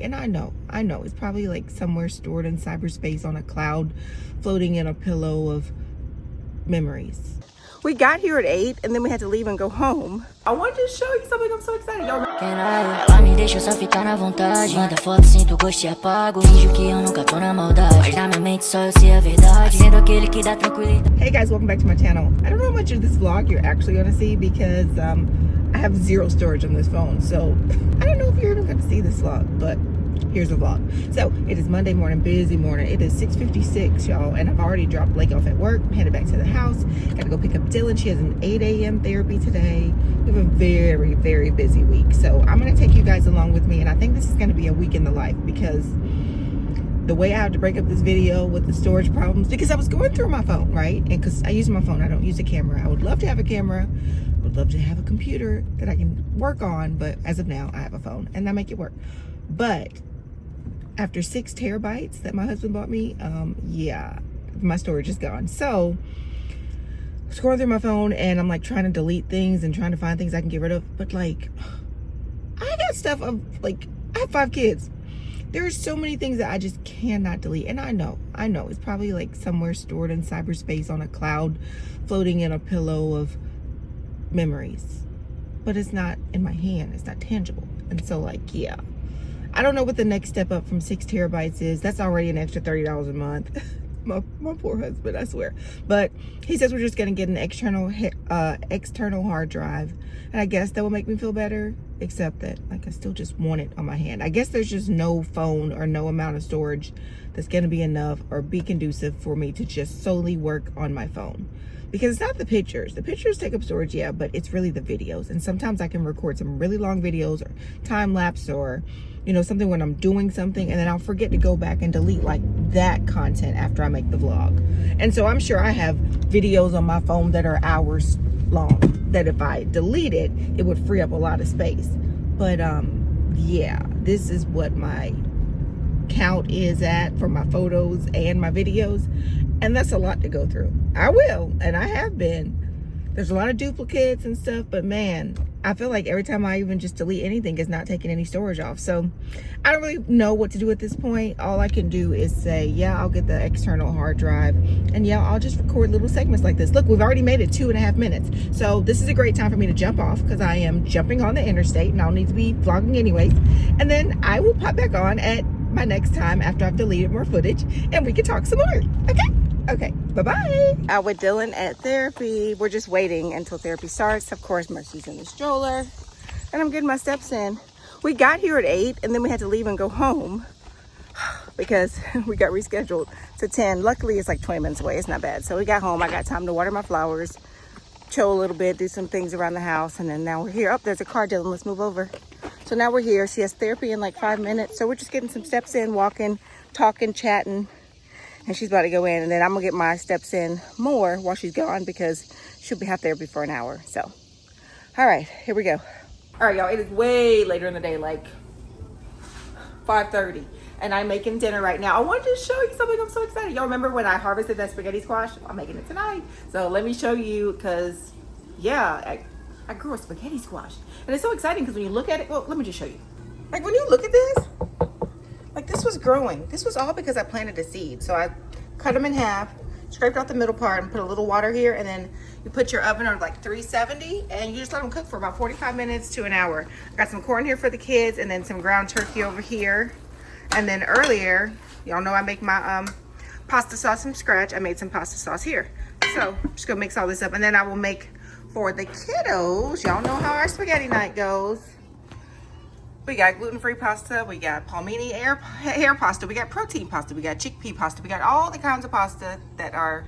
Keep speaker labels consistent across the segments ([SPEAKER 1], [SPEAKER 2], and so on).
[SPEAKER 1] And I know, it's probably like somewhere stored in cyberspace on a cloud, floating in a pillow of memories. We got here at 8 and then we had to leave and go home. I wanted to show you something. I'm so excited.
[SPEAKER 2] Ela me deixa só ficar na vontade. Manda foto, sinto gosto e apago. Finjo que eu nunca tô na maldade. Mas na minha mente só eu sei a verdade. Sendo aquele que dá tranquilidade.
[SPEAKER 1] Hey guys, welcome back to my channel. I don't know how much of this vlog you're actually gonna see because I have zero storage on this phone. So I don't know if you're even gonna see this vlog, but here's the vlog. So it is Monday morning, busy morning. It is 6:56, y'all, and I've already dropped Blake off at work. I'm headed back to the house. Gotta go pick up Dylan. She has an 8 a.m. therapy today. We have a very, very busy week. So I'm gonna take you guys along with me, and I think this is gonna be a week in the life because the way I have to break up this video with the storage problems, because I was going through my phone, right? And because I use my phone, I don't use a camera. I would love to have a camera. I would love to have a computer that I can work on, but as of now, I have a phone and I make it work. But after 6 terabytes that my husband bought me, yeah, my storage is gone. So I'm scrolling through my phone and I'm like trying to delete things and trying to find things I can get rid of. But like, I got stuff of like, I have 5 kids. There's so many things that I just cannot delete. And I know it's probably like somewhere stored in cyberspace on a cloud, floating in a pillow of memories. But it's not in my hand. It's not tangible. And so like, yeah. I don't know what the next step up from 6 terabytes is. That's already an extra $30 a month. my poor husband, I swear. But he says we're just gonna get an external hard drive, and I guess that will make me feel better. Except that, like, I still just want it on my hand. I guess there's just no phone or no amount of storage that's gonna be enough or be conducive for me to just solely work on my phone. Because it's not the pictures. The pictures take up storage, yeah, but it's really the videos. And sometimes I can record some really long videos or time lapse or, you know, something when I'm doing something, and then I'll forget to go back and delete like that content after I make the vlog. And so I'm sure I have videos on my phone that are hours long that if I delete it, it would free up a lot of space. But yeah, this is what my count is at for my photos and my videos, and that's a lot to go through. I will, and I have been. There's a lot of duplicates and stuff, but man, I feel like every time I even just delete anything, it's not taking any storage off. So I don't really know what to do at this point. All I can do is say, yeah, I'll get the external hard drive, and yeah, I'll just record little segments like this. Look, we've already made it 2.5 minutes. So this is a great time for me to jump off because I am jumping on the interstate and I'll need to be vlogging anyways. And then I will pop back on at my next time after I've deleted more footage and we can talk some more. Okay, bye-bye. Out with Dylan at therapy. We're just waiting until therapy starts. Of course, Mercy's in the stroller and I'm getting my steps in. We got here at 8 and then we had to leave and go home because we got rescheduled to 10. Luckily, it's like 20 minutes away. It's not bad. So we got home. I got time to water my flowers, chill a little bit, do some things around the house, and then now we're here. Oh, there's a car, Dylan. Let's move over. So now we're here. She has therapy in like 5 minutes. So we're just getting some steps in, walking, talking, chatting. And she's about to go in. And then I'm going to get my steps in more while she's gone because she'll have therapy for an hour. So, all right, here we go. All right, y'all. It is way later in the day, like 5:30. And I'm making dinner right now. I wanted to show you something. I'm so excited. Y'all remember when I harvested that spaghetti squash? I'm making it tonight. So let me show you because, yeah, I grew a spaghetti squash. And it's so exciting because when you look at it, well, let me just show you. Like when you look at this, like this was growing. This was all because I planted a seed. So I cut them in half, scraped out the middle part and put a little water here. And then you put your oven on like 370 and you just let them cook for about 45 minutes to an hour. I got some corn here for the kids and then some ground turkey over here. And then earlier, y'all know I make my pasta sauce from scratch. I made some pasta sauce here. So I'm just gonna mix all this up and then I will make for the kiddos. Y'all know how our spaghetti night goes. We got gluten-free pasta, we got palmini hair pasta, we got protein pasta, we got chickpea pasta, we got all the kinds of pasta that are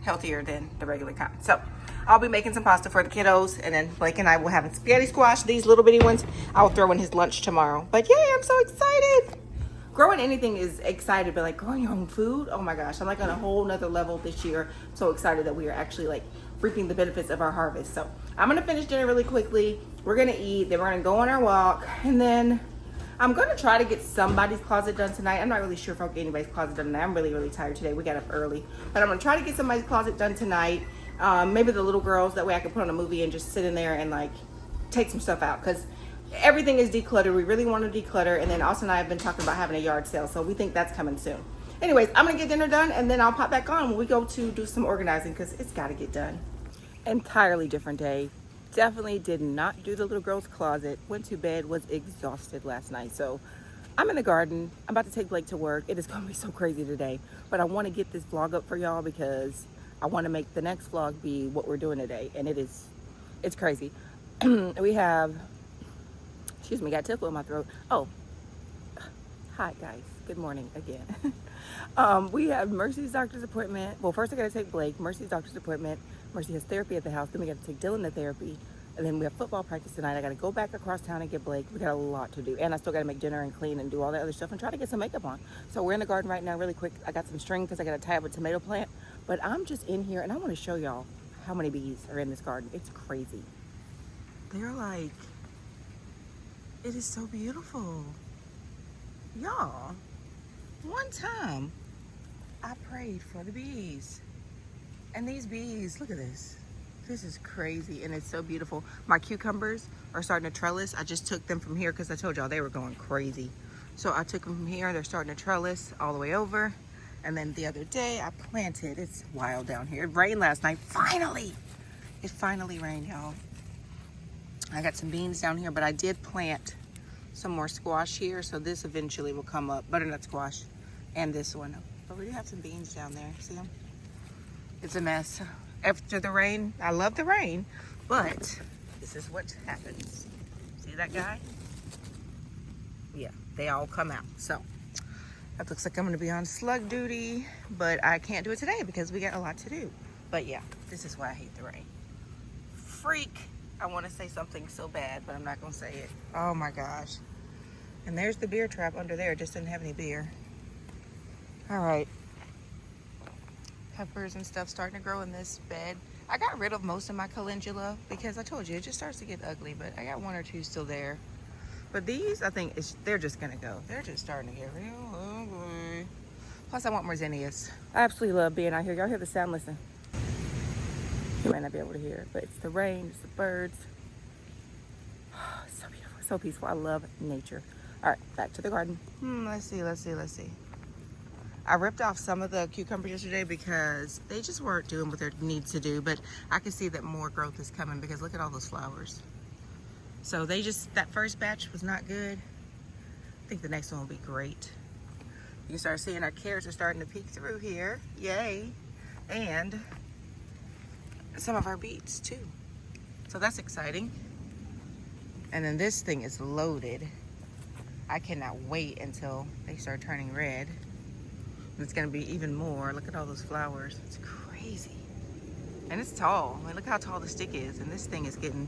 [SPEAKER 1] healthier than the regular kind. So I'll be making some pasta for the kiddos, and then Blake and I will have a spaghetti squash. These little bitty ones, I will throw in his lunch tomorrow. But yeah, I'm so excited. Growing anything is excited, but like growing your own food, oh my gosh, I'm like on a whole nother level this year. I'm so excited that we are actually like reaping the benefits of our harvest. So I'm gonna finish dinner really quickly. We're gonna eat, then we're gonna go on our walk, and then I'm gonna try to get somebody's closet done tonight. I'm not really sure if I'll get anybody's closet done tonight. I'm really, really tired today. We got up early, but I'm gonna try to get somebody's closet done tonight. Maybe the little girls, that way I can put on a movie and just sit in there and like take some stuff out, because everything is decluttered. We really want to declutter. And then Austin and I have been talking about having a yard sale. So we think that's coming soon. Anyways, I'm going to get dinner done and then I'll pop back on when we go to do some organizing because it's got to get done. Entirely different day. Definitely did not do the little girl's closet. Went to bed, was exhausted last night. So I'm in the garden. I'm about to take Blake to work. It is going to be so crazy today. But I want to get this vlog up for y'all because I want to make the next vlog be what we're doing today. And it's crazy. We have, excuse me, got tickle in my throat. Oh, hi guys. Good morning again. We have Mercy's doctor's appointment. Well, first I got to take Blake. Mercy's doctor's appointment. Mercy has therapy at the house. Then we got to take Dylan to therapy. And then we have football practice tonight. I got to go back across town and get Blake. We got a lot to do. And I still got to make dinner and clean and do all that other stuff and try to get some makeup on. So we're in the garden right now really quick. I got some string because I got to tie up a tomato plant. But I'm just in here and I want to show y'all how many bees are in this garden. It's crazy. They're like, it is so beautiful. Y'all, one time I prayed for the bees. And these bees, look at this. This is crazy and it's so beautiful. My cucumbers are starting to trellis. I just took them from here because I told y'all they were going crazy. So I took them from here. They're starting to trellis all the way over. And then the other day I planted, it's wild down here. It rained last night, finally. It finally rained, y'all. I got some beans down here, but I did plant some more squash here. So this eventually will come up, butternut squash and this one. But we do have some beans down there, see them? It's a mess. After the rain, I love the rain, but this is what happens. See that guy? Yeah, they all come out. So that looks like I'm gonna be on slug duty, but I can't do it today because we got a lot to do. But yeah, this is why I hate the rain. Freak. I wanna say something so bad, but I'm not gonna say it. Oh my gosh. And there's the beer trap under there. It just didn't have any beer. All right. Peppers and stuff starting to grow in this bed. I got rid of most of my calendula because I told you it just starts to get ugly, but I got one or two still there. But these, I think they're just gonna go. They're just starting to get real ugly. Plus I want more zinnias. I absolutely love being out here. Y'all hear the sound? Listen. You might not be able to hear it, but it's the rain, it's the birds. It's so beautiful, so peaceful. I love nature. All right, back to the garden. Let's see. I ripped off some of the cucumbers yesterday because they just weren't doing what they need to do, but I can see that more growth is coming because look at all those flowers. So that first batch was not good. I think the next one will be great. You can start seeing our carrots are starting to peek through here. Yay. And some of our beets too. So that's exciting. And then this thing is loaded. I cannot wait until they start turning red. It's gonna be even more. Look at all those flowers. It's crazy. And it's tall. I mean, look how tall the stick is. And this thing is getting,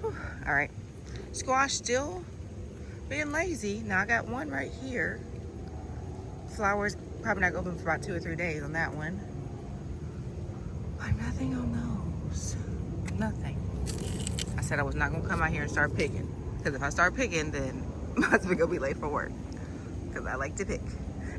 [SPEAKER 1] whew. All right. Squash still being lazy. Now I got one right here. Flowers probably not open for about 2 or 3 days on that one. But nothing on those. Nothing. I said I was not gonna come out here and start picking. Because if I start picking, then my husband gonna be late for work. Because I like to pick.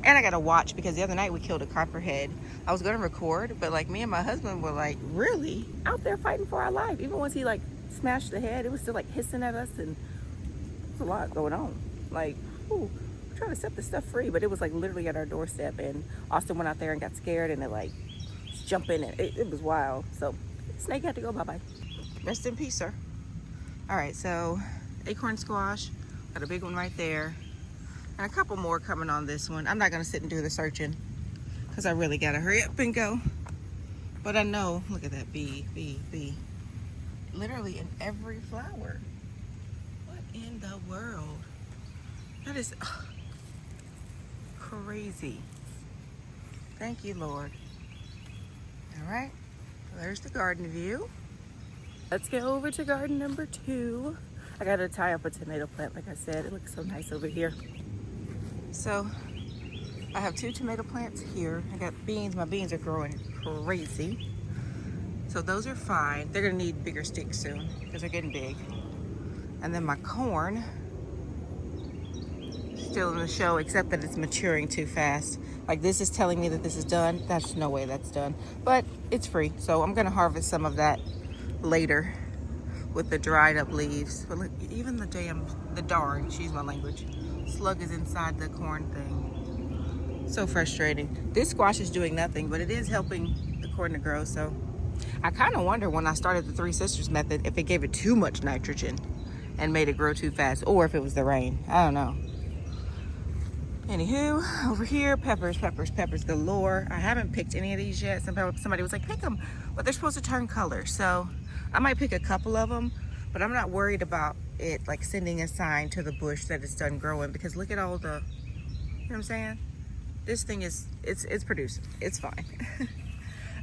[SPEAKER 1] And I gotta watch because the other night we killed a copperhead. I was gonna record, but like me and my husband were like really out there fighting for our life. Even once he like smashed the head, it was still like hissing at us and there's a lot going on. Like, ooh, we're trying to set this stuff free, but it was like literally at our doorstep and Austin went out there and got scared and it like jumping and it was wild. So snake had to go bye-bye. Rest in peace, sir. All right, so acorn squash, got a big one right there. And a couple more coming on this one. I'm not gonna sit and do the searching because I really gotta hurry up and go. But I know, look at that bee. Literally in every flower. What in the world? That is crazy. Thank you, Lord. All right, there's the garden view. Let's go over to garden number 2. I gotta tie up a tomato plant, like I said. It looks so nice over here. So I have 2 tomato plants here. I got beans. My beans are growing crazy. So those are fine. They're gonna need bigger sticks soon because they're getting big. And then my corn, still in the show, except that it's maturing too fast. Like this is telling me that this is done. That's no way that's done, but it's free. So I'm gonna harvest some of that later with the dried up leaves. But look, even the darn, excuse my language, slug is inside the corn thing. So frustrating. This squash is doing nothing, but it is helping the corn to grow. So I kind of wonder when I started the Three Sisters method if it gave it too much nitrogen and made it grow too fast, or if it was the rain. I don't know. Anywho, over here, peppers galore. I haven't picked any of these yet. Somebody was like, pick them, but they're supposed to turn color. So I might pick a couple of them, but I'm not worried about it like sending a sign to the bush that it's done growing, because look at all the, you know what I'm saying? This thing is, it's producing, it's fine.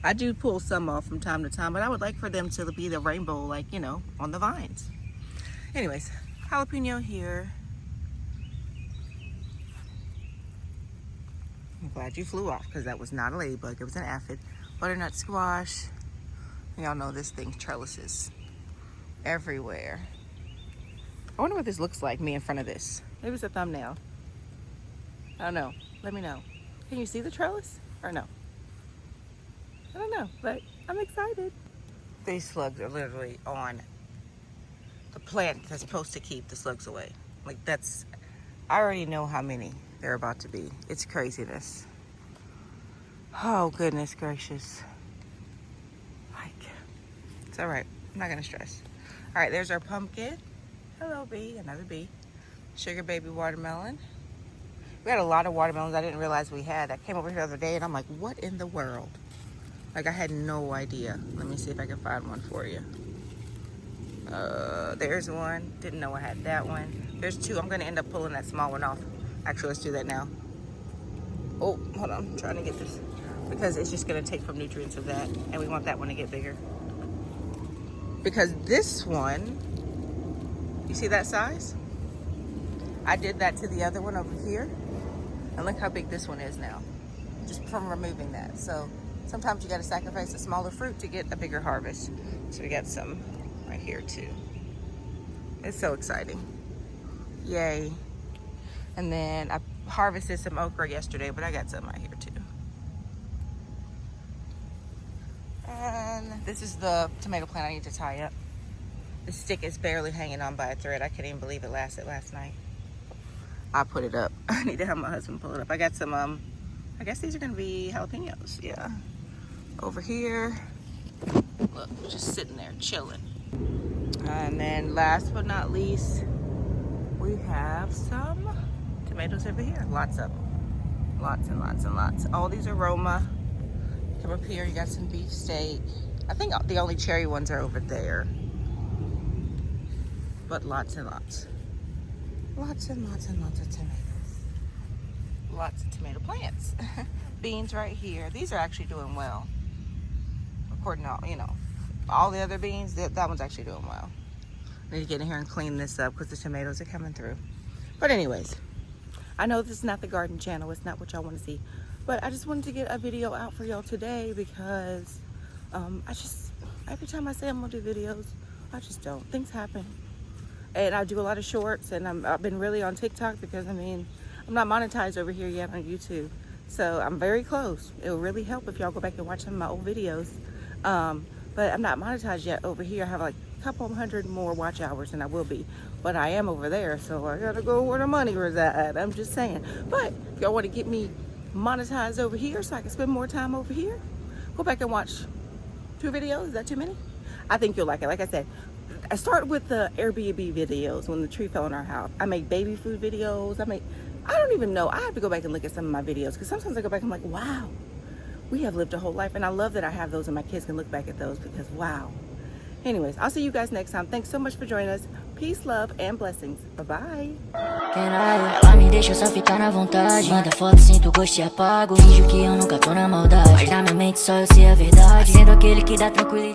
[SPEAKER 1] I do pull some off from time to time, but I would like for them to be the rainbow, like, you know, on the vines. Anyways, jalapeno here. I'm glad you flew off, because that was not a ladybug, it was an aphid. Butternut squash. Y'all know this thing trellises everywhere. I wonder what this looks like, me in front of this. Maybe it's a thumbnail. I don't know. Let me know. Can you see the trellis or no? I don't know, but I'm excited. These slugs are literally on the plant that's supposed to keep the slugs away. Like that's, I already know how many they're about to be. It's craziness. Oh, goodness gracious. Like, it's all right. I'm not gonna stress. All right, there's our pumpkin. Hello, bee, another bee. Sugar baby watermelon. We had a lot of watermelons I didn't realize we had. I came over here the other day and I'm like, what in the world? Like, I had no idea. Let me see if I can find one for you. There's one. Didn't know I had that one. There's two. I'm gonna end up pulling that small one off. Actually, let's do that now. Oh, hold on. I'm trying to get this, because it's just gonna take from nutrients of that, and we want that one to get bigger. Because this one, you see that size? I did that to the other one over here, and look how big this one is now, just from removing that. So sometimes you gotta sacrifice a smaller fruit to get a bigger harvest. So we got some right here too. It's so exciting. Yay. And then I harvested some okra yesterday, but I got some right here too. And this is the tomato plant I need to tie up. The stick is barely hanging on by a thread. I couldn't even believe it lasted last night. I put it up. I need to have my husband pull it up. I got some, I guess these are gonna be jalapenos, yeah. Over here, look, just sitting there, chilling. And then last but not least, we have some tomatoes over here. Lots of them. Lots and lots and lots. All these are Roma. Come up here, you got some beefsteak. I think the only cherry ones are over there. But lots and lots. Lots and lots and lots of tomatoes. Lots of tomato plants. Beans right here. These are actually doing well. According to, you know, all the other beans, that one's actually doing well. I need to get in here and clean this up because the tomatoes are coming through. But anyways, I know this is not the garden channel. It's not what y'all want to see. But I just wanted to get a video out for y'all today because every time I say I'm going to do videos, I just don't. Things happen. And I do a lot of shorts, and I've been really on TikTok because, I mean, I'm not monetized over here yet on YouTube. So I'm very close. It'll really help if y'all go back and watch some of my old videos. But I'm not monetized yet over here. I have like a couple hundred more watch hours than I will be. But I am over there, so I gotta go where the money resides. I'm just saying. But if y'all want to get me monetized over here so I can spend more time over here, go back and watch 2 videos. Is that too many? I think you'll like it. Like I said, I started with the Airbnb videos when the tree fell in our house. I make baby food videos. I don't even know. I have to go back and look at some of my videos because sometimes I go back and I'm like, wow, we have lived a whole life. And I love that I have those and my kids can look back at those because wow. Anyways, I'll see you guys next time. Thanks so much for joining us. Peace, love, and blessings. Bye-bye.
[SPEAKER 2] Ela me deixa só ficar na vontade. Manda foto, sinto gosto e apago. Finjo que eu nunca tô na maldade. Mas na minha mente só eu sei a verdade. Sendo aquele que dá tranquilidade.